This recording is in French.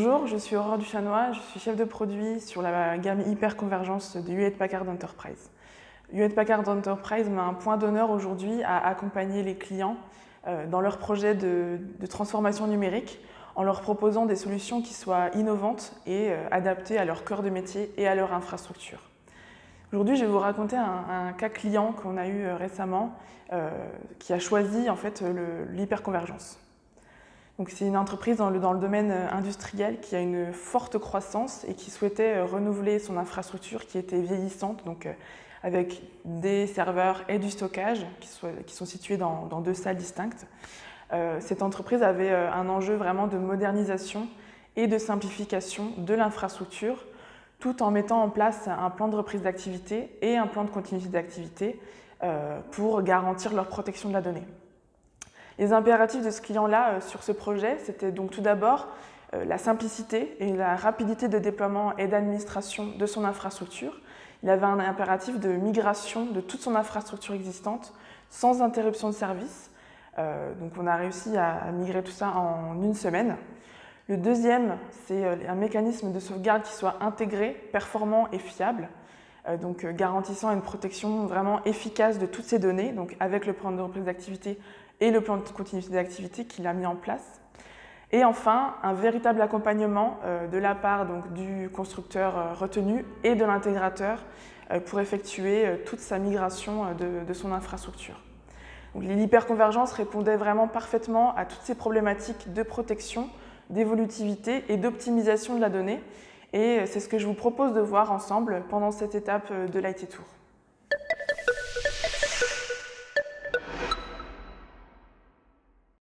Bonjour, je suis Aurore Duchanois, je suis chef de produit sur la gamme Hyperconvergence de Hewlett-Packard Enterprise. Hewlett-Packard Enterprise met un point d'honneur aujourd'hui à accompagner les clients dans leurs projets de transformation numérique en leur proposant des solutions qui soient innovantes et adaptées à leur cœur de métier et à leur infrastructure. Aujourd'hui, je vais vous raconter un cas client qu'on a eu récemment qui a choisi en fait, l'hyperconvergence. C'est une entreprise dans le domaine industriel qui a une forte croissance et qui souhaitait renouveler son infrastructure qui était vieillissante, avec des serveurs et du stockage qui sont situés dans deux salles distinctes. Cette entreprise avait un enjeu vraiment de modernisation et de simplification de l'infrastructure, tout en mettant en place un plan de reprise d'activité et un plan de continuité d'activité pour garantir leur protection de la donnée. Les impératifs de ce client-là sur ce projet, c'était donc tout d'abord la simplicité et la rapidité de déploiement et d'administration de son infrastructure. Il avait un impératif de migration de toute son infrastructure existante sans interruption de service. Donc on a réussi à migrer tout ça en une semaine. Le deuxième, c'est un mécanisme de sauvegarde qui soit intégré, performant et fiable, garantissant une protection vraiment efficace de toutes ces données, donc avec le plan de reprise d'activité et le plan de continuité d'activité qu'il a mis en place. Et enfin, un véritable accompagnement de la part du constructeur retenu et de l'intégrateur pour effectuer toute sa migration de son infrastructure. L'hyperconvergence répondait vraiment parfaitement à toutes ces problématiques de protection, d'évolutivité et d'optimisation de la donnée. Et c'est ce que je vous propose de voir ensemble pendant cette étape de l'IT Tour.